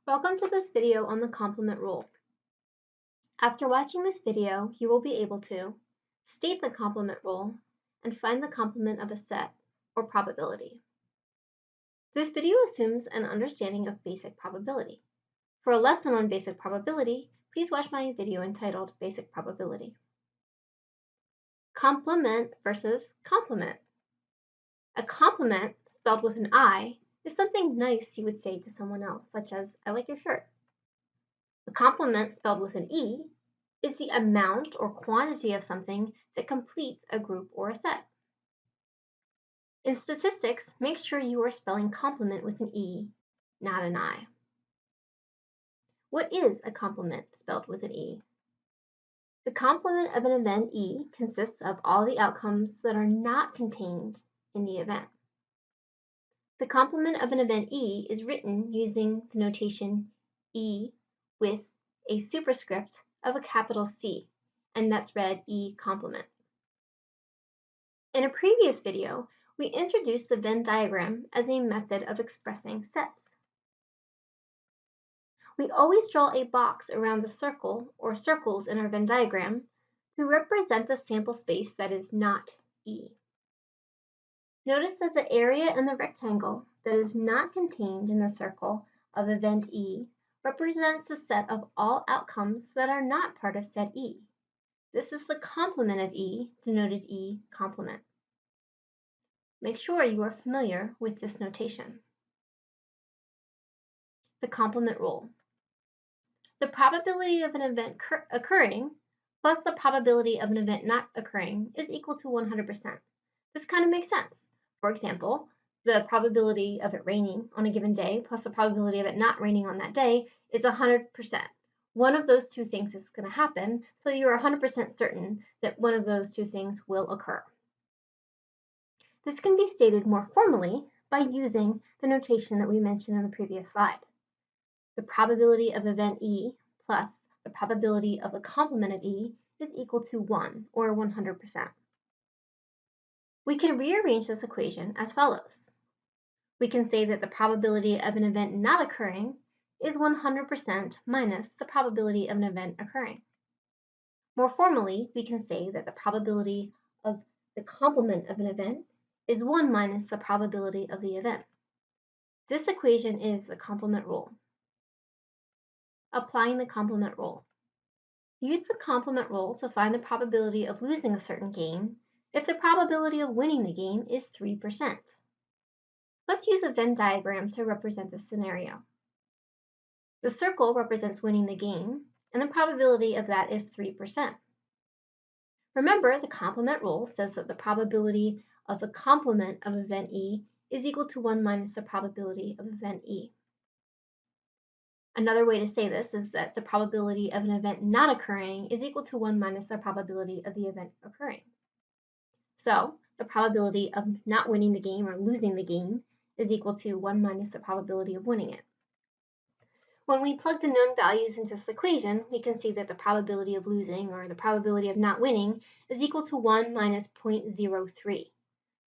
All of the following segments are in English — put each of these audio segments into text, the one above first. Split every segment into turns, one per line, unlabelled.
Welcome to this video on the complement rule. After watching this video, you will be able to state the complement rule and find the complement of a set or probability. This video assumes an understanding of basic probability. For a lesson on basic probability, please watch my video entitled Basic Probability. Complement versus complement. A compliment, spelled with an I, is something nice you would say to someone else, such as, "I like your shirt." A complement, spelled with an E, is the amount or quantity of something that completes a group or a set. In statistics, make sure you are spelling complement with an E, not an I. What is a complement spelled with an E? The complement of an event E consists of all the outcomes that are not contained in the event. The complement of an event E is written using the notation E with a superscript of a capital C, and that's read E complement. In a previous video, we introduced the Venn diagram as a method of expressing sets. We always draw a box around the circle or circles in our Venn diagram to represent the sample space that is not E. Notice that the area in the rectangle that is not contained in the circle of event E represents the set of all outcomes that are not part of set E. This is the complement of E, denoted E complement. Make sure you are familiar with this notation. The complement rule. The probability of an event occurring plus the probability of an event not occurring is equal to 100%. This kind of makes sense. For example, the probability of it raining on a given day plus the probability of it not raining on that day is 100%. One of those two things is going to happen, so you're 100% certain that one of those two things will occur. This can be stated more formally by using the notation that we mentioned in the previous slide. The probability of event E plus the probability of the complement of E is equal to 1, or 100%. We can rearrange this equation as follows. We can say that the probability of an event not occurring is 100% minus the probability of an event occurring. More formally, we can say that the probability of the complement of an event is 1 minus the probability of the event. This equation is the complement rule. Applying the complement rule. Use the complement rule to find the probability of losing a certain game if the probability of winning the game is 3%. Let's use a Venn diagram to represent this scenario. The circle represents winning the game, and the probability of that is 3%. Remember, the complement rule says that the probability of the complement of event E is equal to 1 minus the probability of event E. Another way to say this is that the probability of an event not occurring is equal to 1 minus the probability of the event occurring. So the probability of not winning the game or losing the game is equal to 1 minus the probability of winning it. When we plug the known values into this equation, we can see that the probability of losing or the probability of not winning is equal to 1 minus 0.03.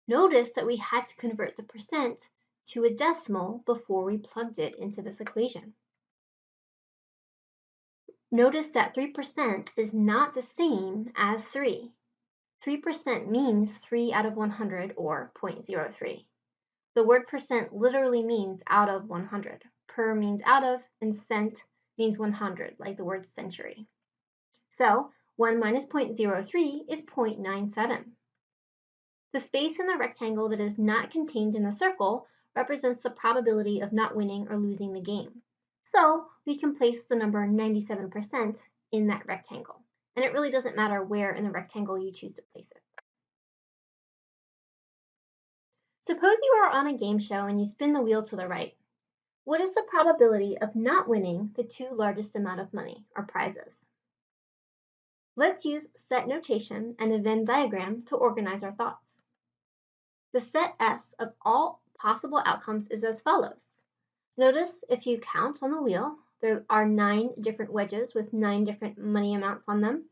Notice that we had to convert the percent to a decimal before we plugged it into this equation. Notice that 3% is not the same as 3. 3% means 3 out of 100, or 0.03. The word percent literally means out of 100. Per means out of, and cent means 100, like the word century. So 1 minus 0.03 is 0.97. The space in the rectangle that is not contained in the circle represents the probability of not winning or losing the game. So we can place the number 97% in that rectangle. And it really doesn't matter where in the rectangle you choose to place it. Suppose you are on a game show and you spin the wheel to the right. What is the probability of not winning the two largest amount of money, or prizes? Let's use set notation and a Venn diagram to organize our thoughts. The set S of all possible outcomes is as follows. Notice if you count on the wheel, there are 9 different wedges with 9 different money amounts on them.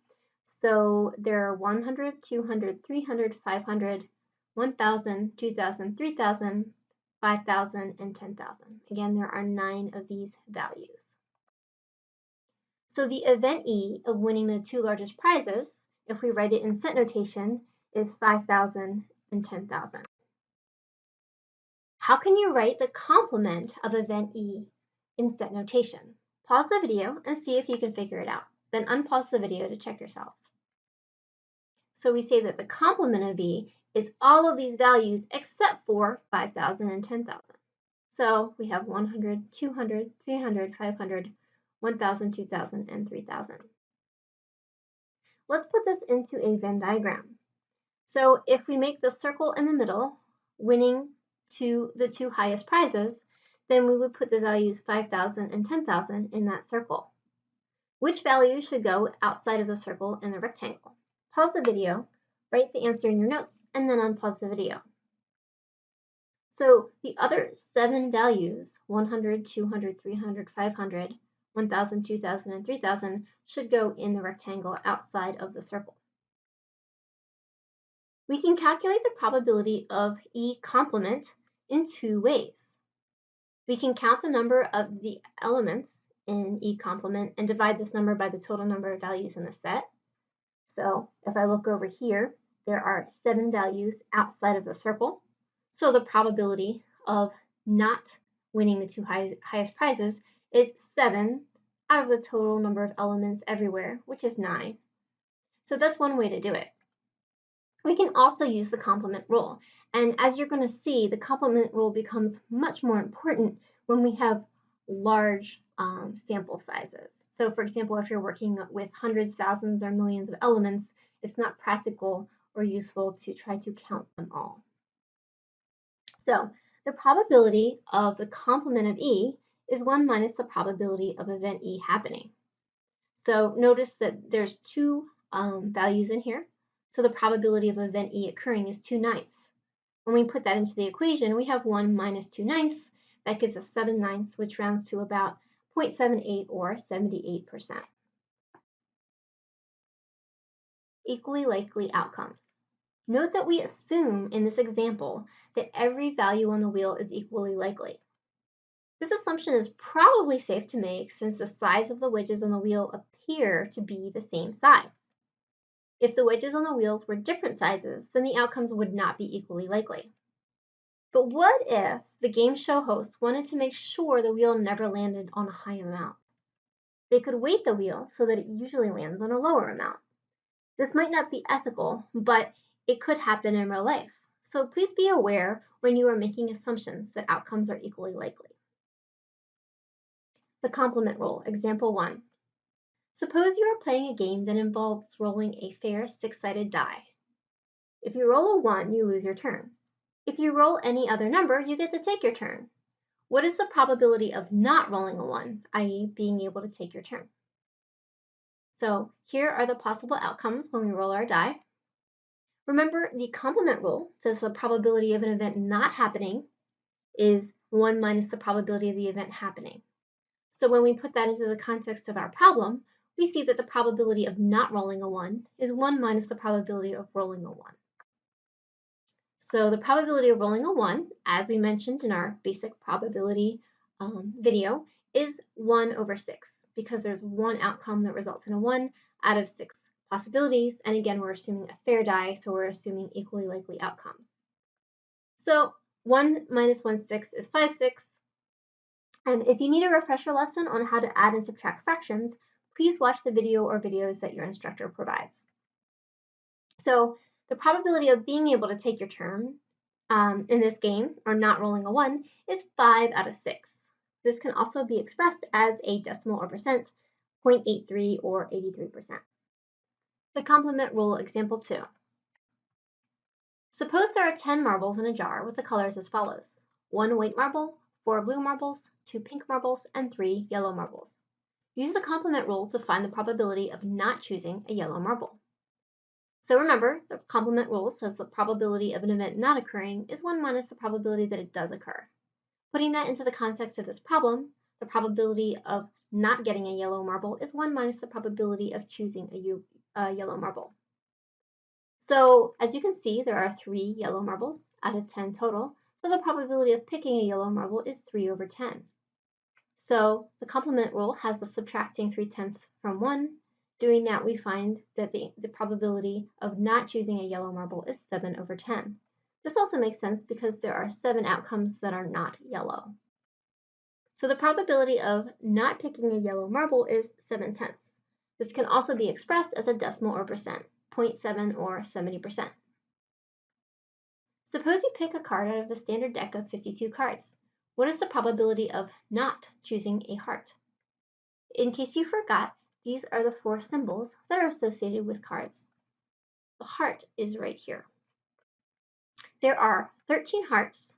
So there are 100, 200, 300, 500, 1,000, 2,000, 3,000, 5,000, and 10,000. Again, there are 9 of these values. So the event E of winning the 2 largest prizes, if we write it in set notation, is 5,000 and 10,000. How can you write the complement of event E in set notation? Pause the video and see if you can figure it out. Then unpause the video to check yourself. So we say that the complement of E is all of these values except for 5,000 and 10,000. So we have 100, 200, 300, 500, 1,000, 2,000, and 3,000. Let's put this into a Venn diagram. So if we make the circle in the middle, winning the 2 highest prizes, then we would put the values 5,000 and 10,000 in that circle. Which value should go outside of the circle in the rectangle? Pause the video, write the answer in your notes, and then unpause the video. So the other 7 values, 100, 200, 300, 500, 1,000, 2,000, and 3,000, should go in the rectangle outside of the circle. We can calculate the probability of E complement in 2 ways. We can count the number of the elements in E complement and divide this number by the total number of values in the set. So if I look over here, there are 7 values outside of the circle. So the probability of not winning the 2 highest prizes is 7 out of the total number of elements everywhere, which is 9. So that's one way to do it. We can also use the complement rule. And as you're going to see, the complement rule becomes much more important when we have large sample sizes. So for example, if you're working with hundreds, thousands, or millions of elements, it's not practical or useful to try to count them all. So the probability of the complement of E is 1 minus the probability of event E happening. So notice that there's 2 values in here. So the probability of event E occurring is 2/9. When we put that into the equation, we have 1 minus 2/9. That gives us 7/9, which rounds to about 0.78 or 78%. Equally likely outcomes. Note that we assume in this example that every value on the wheel is equally likely. This assumption is probably safe to make since the size of the wedges on the wheel appear to be the same size. If the wedges on the wheels were different sizes, then the outcomes would not be equally likely. But what if the game show hosts wanted to make sure the wheel never landed on a high amount? They could weight the wheel so that it usually lands on a lower amount. This might not be ethical, but it could happen in real life. So please be aware when you are making assumptions that outcomes are equally likely. The complement rule, example 1. Suppose you are playing a game that involves rolling a fair 6-sided die. If you roll a 1, you lose your turn. If you roll any other number, you get to take your turn. What is the probability of not rolling a 1, i.e. being able to take your turn? So here are the possible outcomes when we roll our die. Remember, the complement rule says the probability of an event not happening is 1 minus the probability of the event happening. So when we put that into the context of our problem, we see that the probability of not rolling a 1 is 1 minus the probability of rolling a 1. So the probability of rolling a 1, as we mentioned in our basic probability video, is 1 over 6 because there's one outcome that results in a 1 out of 6 possibilities. And again, we're assuming a fair die, so we're assuming equally likely outcomes. So 1 minus 1/6 is 5/6. And if you need a refresher lesson on how to add and subtract fractions, please watch the video or videos that your instructor provides. So the probability of being able to take your turn in this game, or not rolling a 1, is 5 out of 6. This can also be expressed as a decimal or percent, 0.83 or 83%. The complement rule, example 2. Suppose there are 10 marbles in a jar with the colors as follows: 1 white marble, 4 blue marbles, 2 pink marbles, and 3 yellow marbles. Use the complement rule to find the probability of not choosing a yellow marble. So remember, the complement rule says the probability of an event not occurring is 1 minus the probability that it does occur. Putting that into the context of this problem, the probability of not getting a yellow marble is 1 minus the probability of choosing a yellow marble. So as you can see, there are 3 yellow marbles out of 10 total. so the probability of picking a yellow marble is 3 over 10. So the complement rule has us subtracting 3/10 from 1. Doing that, we find that the probability of not choosing a yellow marble is 7 over 10. This also makes sense because there are 7 outcomes that are not yellow. So the probability of not picking a yellow marble is 7/10. This can also be expressed as a decimal or percent, 0.7 or 70%. Suppose you pick a card out of a standard deck of 52 cards. What is the probability of not choosing a heart? In case you forgot, these are the 4 symbols that are associated with cards. The heart is right here. There are 13 hearts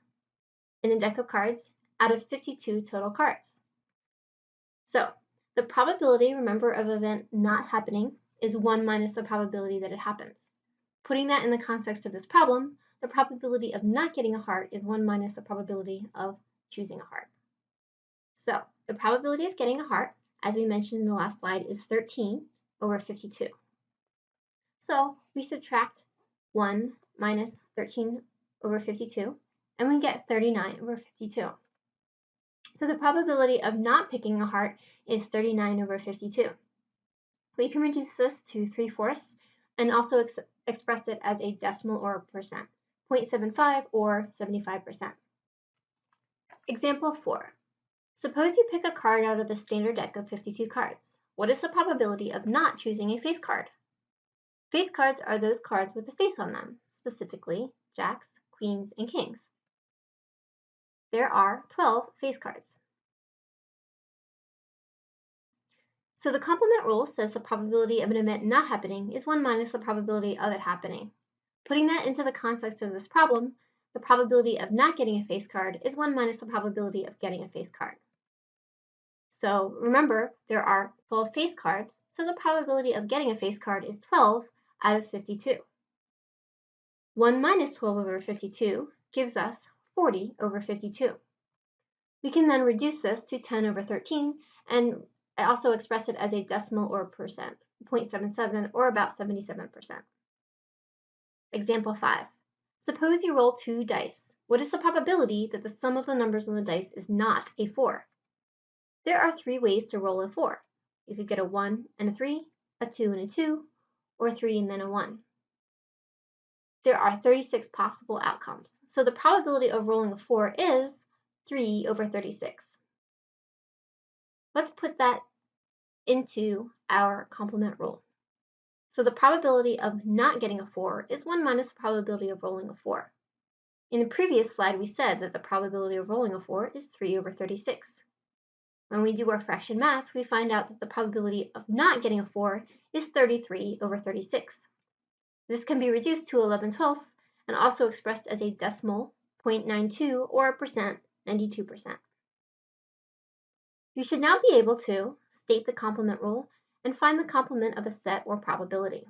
in the deck of cards out of 52 total cards. So the probability, remember, of an event not happening is 1 minus the probability that it happens. Putting that in the context of this problem, the probability of not getting a heart is 1 minus the probability of choosing a heart. So the probability of getting a heart, as we mentioned in the last slide, is 13 over 52. So we subtract 1 minus 13 over 52, and we get 39 over 52. So the probability of not picking a heart is 39 over 52. We can reduce this to 3/4 and also express it as a decimal or a percent, 0.75 or 75%. Example 4. Suppose you pick a card out of the standard deck of 52 cards. What is the probability of not choosing a face card? Face cards are those cards with a face on them, specifically jacks, queens, and kings. There are 12 face cards. So the complement rule says the probability of an event not happening is 1 minus the probability of it happening. Putting that into the context of this problem, the probability of not getting a face card is 1 minus the probability of getting a face card. So remember, there are 12 face cards, so the probability of getting a face card is 12 out of 52. 1 minus 12 over 52 gives us 40 over 52. We can then reduce this to 10 over 13 and also express it as a decimal or percent, 0.77 or about 77%. Example 5. Suppose you roll 2 dice. What is the probability that the sum of the numbers on the dice is not a 4? There are 3 ways to roll a 4. You could get a 1 and a 3, a 2 and a 2, or a 3 and then a 1. There are 36 possible outcomes, so the probability of rolling a 4 is 3 over 36. Let's put that into our complement rule. So the probability of not getting a 4 is 1 minus the probability of rolling a 4. In the previous slide, we said that the probability of rolling a 4 is 3 over 36. When we do our fraction math, we find out that the probability of not getting a 4 is 33 over 36. This can be reduced to 11/12 and also expressed as a decimal, 0.92, or a percent, 92%. You should now be able to state the complement rule and find the complement of a set or probability.